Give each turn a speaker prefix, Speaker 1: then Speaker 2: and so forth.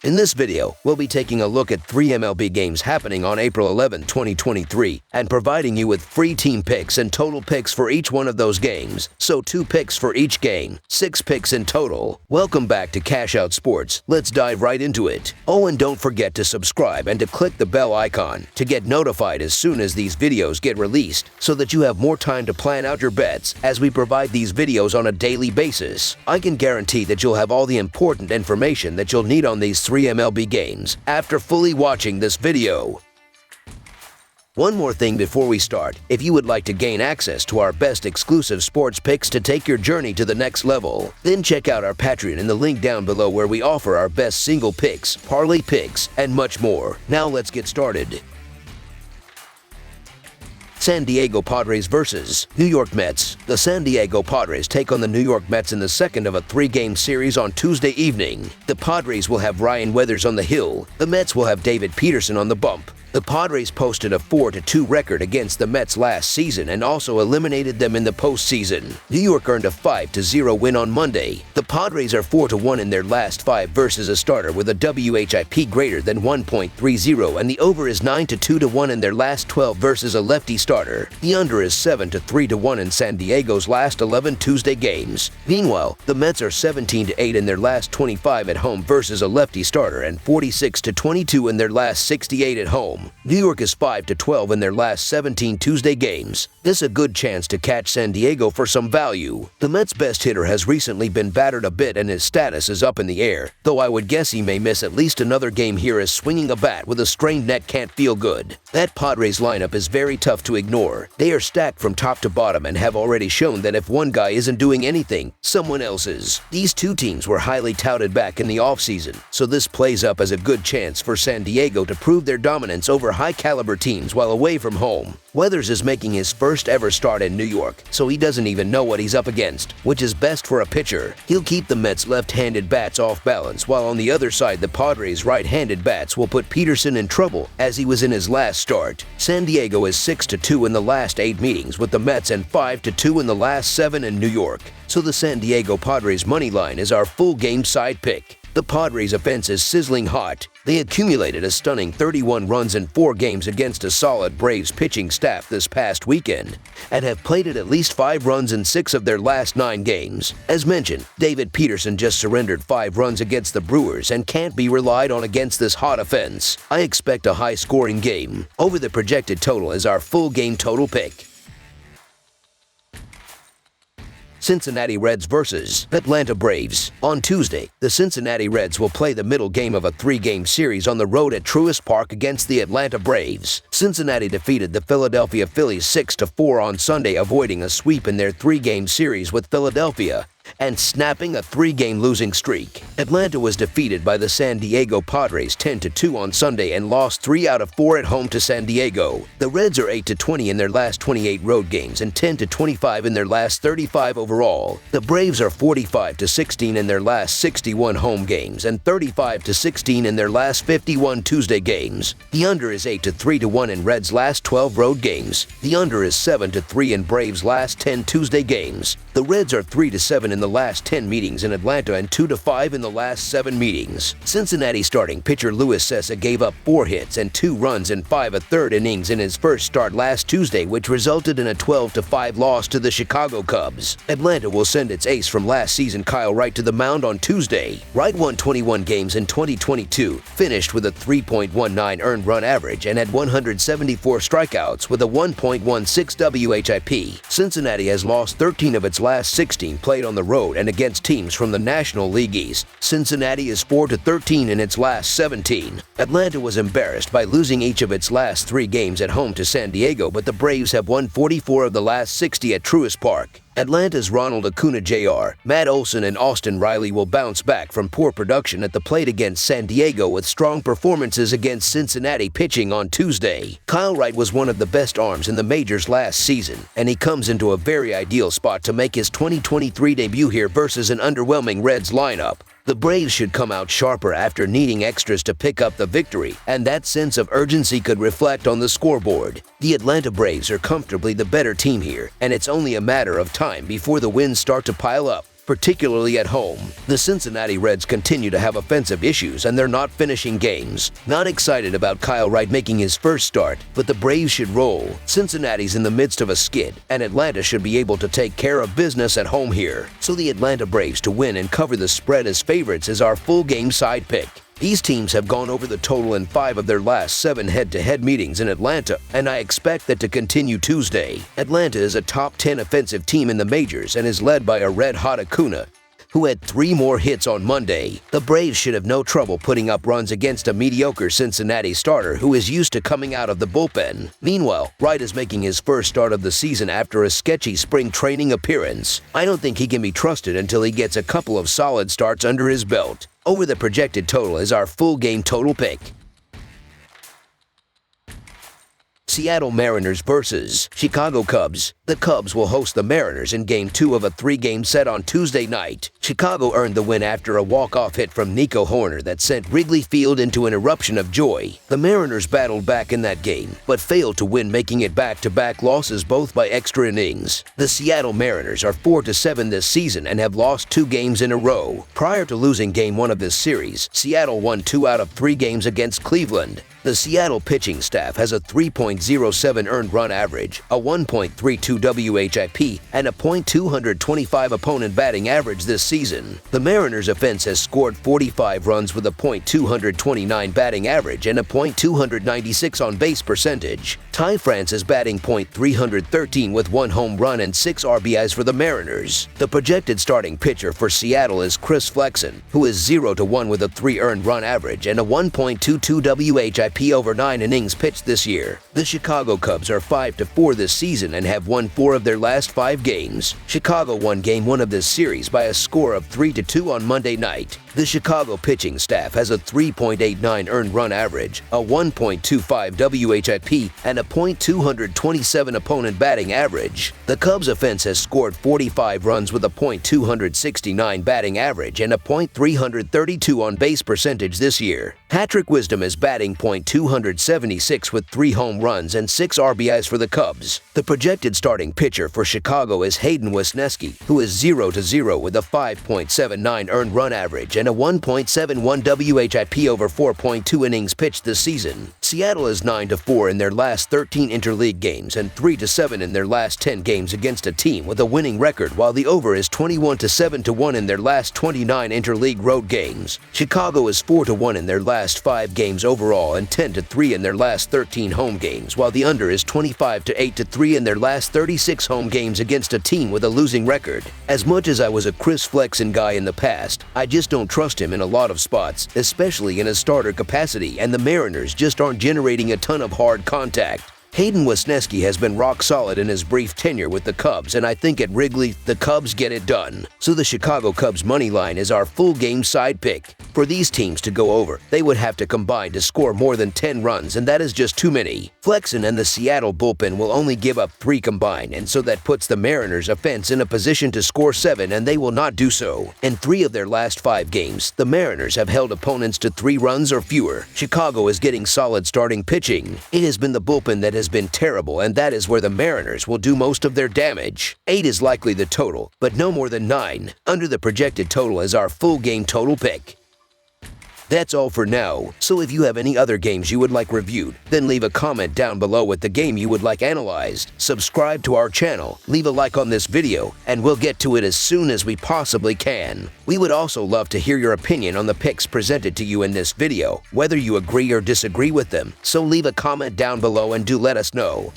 Speaker 1: In this video, we'll be taking a look at 3 MLB games happening on April 11, 2023, and providing you with free team picks and total picks for each one of those games. So 2 picks for each game, 6 picks in total. Welcome back to Cash Out Sports. Let's dive right into it. Oh, and don't forget to subscribe and to click the bell icon to get notified as soon as these videos get released, so that you have more time to plan out your bets as we provide these videos on a daily basis. I can guarantee that you'll have all the important information that you'll need on these 3 MLB games after fully watching this video. One more thing before we start: if you would like to gain access to our best exclusive sports picks to take your journey to the next level, then check out our Patreon in the link down below, where we offer our best single picks, parlay picks, and much more. Now let's get started. San Diego Padres versus New York Mets. The San Diego Padres take on the New York Mets in the second of a 3-game series on Tuesday evening. The Padres will have Ryan Weathers on the hill. The Mets will have David Peterson on the bump. The Padres posted a 4-2 record against the Mets last season and also eliminated them in the postseason. New York earned a 5-0 win on Monday. The Padres are 4-1 in their last 5 versus a starter with a WHIP greater than 1.30, and the over is 9-2-1 in their last 12 versus a lefty starter. The under is 7-3-1 in San Diego's last 11 Tuesday games. Meanwhile, the Mets are 17-8 in their last 25 at home versus a lefty starter and 46-22 in their last 68 at home. New York is 5-12 in their last 17 Tuesday games. This is a good chance to catch San Diego for some value. The Mets' best hitter has recently been battered a bit and his status is up in the air, though I would guess he may miss at least another game here, as swinging a bat with a strained neck can't feel good. That Padres lineup is very tough to ignore. They are stacked from top to bottom and have already shown that if one guy isn't doing anything, someone else is. These two teams were highly touted back in the offseason, so this plays up as a good chance for San Diego to prove their dominance over high-caliber teams while away from home. Weathers is making his first ever start in New York, so he doesn't even know what he's up against, which is best for a pitcher. He'll keep the Mets' left-handed bats off balance, while on the other side the Padres' right-handed bats will put Peterson in trouble, as he was in his last start. San Diego is 6-2 in the last 8 meetings with the Mets and 5-2 in the last 7 in New York, so the San Diego Padres money line is our full game side pick. The Padres' offense is sizzling hot. They accumulated a stunning 31 runs in 4 games against a solid Braves pitching staff this past weekend, and have plated at least 5 runs in 6 of their last 9 games. As mentioned, David Peterson just surrendered 5 runs against the Brewers and can't be relied on against this hot offense. I expect a high-scoring game. Over the projected total is our full game total pick. Cincinnati Reds versus Atlanta Braves. On Tuesday, the Cincinnati Reds will play the middle game of a 3-game series on the road at Truist Park against the Atlanta Braves. Cincinnati defeated the Philadelphia Phillies 6-4 on Sunday, avoiding a sweep in their 3-game series with Philadelphia and snapping a 3-game losing streak. Atlanta was defeated by the San Diego Padres 10-2 on Sunday and lost 3 out of 4 at home to San Diego. The Reds are 8-20 in their last 28 road games and 10-25 in their last 35 overall. The Braves are 45-16 in their last 61 home games and 35-16 in their last 51 Tuesday games. The under is 8-3-1 in Reds' last 12 road games. The under is 7-3 in Braves' last 10 Tuesday games. The Reds are 3-7 in the last 10 meetings in Atlanta and 2-5 in the last 7 meetings. Cincinnati starting pitcher Luis Cessa gave up 4 hits and 2 runs in 5 1/3 innings in his first start last Tuesday, which resulted in a 12-5 loss to the Chicago Cubs. Atlanta will send its ace from last season, Kyle Wright, to the mound on Tuesday. Wright won 21 games in 2022, finished with a 3.19 earned run average, and had 174 strikeouts with a 1.16 WHIP. Cincinnati has lost 13 of its last 16 played on the road and against teams from the National League East. Cincinnati is 4-13 in its last 17. Atlanta was embarrassed by losing each of its last 3 games at home to San Diego, but the Braves have won 44 of the last 60 at Truist Park. Atlanta's Ronald Acuna Jr., Matt Olson, and Austin Riley will bounce back from poor production at the plate against San Diego with strong performances against Cincinnati pitching on Tuesday. Kyle Wright was one of the best arms in the majors last season, and he comes into a very ideal spot to make his 2023 debut here versus an underwhelming Reds lineup. The Braves should come out sharper after needing extras to pick up the victory, and that sense of urgency could reflect on the scoreboard. The Atlanta Braves are comfortably the better team here, and it's only a matter of time before the wins start to pile up. particularly at home. The Cincinnati Reds continue to have offensive issues and they're not finishing games. Not excited about Kyle Wright making his first start, but the Braves should roll. Cincinnati's in the midst of a skid, and Atlanta should be able to take care of business at home here. So the Atlanta Braves to win and cover the spread as favorites is our full game side pick. These teams have gone over the total in 5 of their last 7 head-to-head meetings in Atlanta, and I expect that to continue Tuesday. Atlanta is a top 10 offensive team in the majors and is led by a red-hot Acuna, who had 3 more hits on Monday. The Braves should have no trouble putting up runs against a mediocre Cincinnati starter who is used to coming out of the bullpen. Meanwhile, Wright is making his first start of the season after a sketchy spring training appearance. I don't think he can be trusted until he gets a couple of solid starts under his belt. Over the projected total is our full game total pick. Seattle Mariners versus Chicago Cubs. The Cubs will host the Mariners in Game 2 of a 3-game set on Tuesday night. Chicago earned the win after a walk-off hit from Nico Horner that sent Wrigley Field into an eruption of joy. The Mariners battled back in that game, but failed to win, making it back-to-back losses both by extra innings. The Seattle Mariners are 4-7 this season and have lost 2 games in a row. Prior to losing Game 1 of this series, Seattle won 2 out of 3 games against Cleveland. The Seattle pitching staff has a 3.07 earned run average, a 1.32 WHIP, and a .225 opponent batting average this season. The Mariners' offense has scored 45 runs with a .229 batting average and a .296 on-base percentage. Ty France is batting .313 with 1 home run and 6 RBIs for the Mariners. The projected starting pitcher for Seattle is Chris Flexen, who is 0-1 with a 3 earned run average and a 1.22 WHIP over 9 innings pitched this year. The Chicago Cubs are 5-4 this season and have won 4 of their last 5 games. Chicago won Game 1 of this series by a score of 3-2 on Monday night. The Chicago pitching staff has a 3.89 earned run average, a 1.25 WHIP, and a .227 opponent batting average. The Cubs offense has scored 45 runs with a .269 batting average and a .332 on base percentage this year. Patrick Wisdom is batting .276 with 3 home runs and 6 RBIs for the Cubs. The projected starting pitcher for Chicago is Hayden Wesneski, who is 0-0 with a 5.79 earned run average and a 1.71 WHIP over 4.2 innings pitched this season. Seattle is 9-4 in their last 13 interleague games and 3-7 in their last 10 games against a team with a winning record, while the over is 21-7-1 in their last 29 interleague road games. Chicago is 4-1 in their last 5 games overall and 10-3 in their last 13 home games, while the under is 25-8-3 in their last 36 home games against a team with a losing record. As much as I was a Chris Flexen guy in the past, I just don't trust him in a lot of spots, especially in a starter capacity, and the Mariners just aren't generating a ton of hard contact. Hayden Wesneski has been rock solid in his brief tenure with the Cubs, and I think at Wrigley, the Cubs get it done. So the Chicago Cubs money line is our full game side pick. For these teams to go over, they would have to combine to score more than 10 runs, and that is just too many. Flexen and the Seattle bullpen will only give up 3 combined, and so that puts the Mariners' offense in a position to score 7, and they will not do so. In 3 of their last 5 games, the Mariners have held opponents to 3 runs or fewer. Chicago is getting solid starting pitching. It has been the bullpen that has been terrible, and that is where the Mariners will do most of their damage. 8 is likely the total, but no more than 9. Under the projected total is our full game total pick. That's all for now, so if you have any other games you would like reviewed, then leave a comment down below with the game you would like analyzed. Subscribe to our channel, leave a like on this video, and we'll get to it as soon as we possibly can. We would also love to hear your opinion on the picks presented to you in this video, whether you agree or disagree with them, so leave a comment down below and do let us know.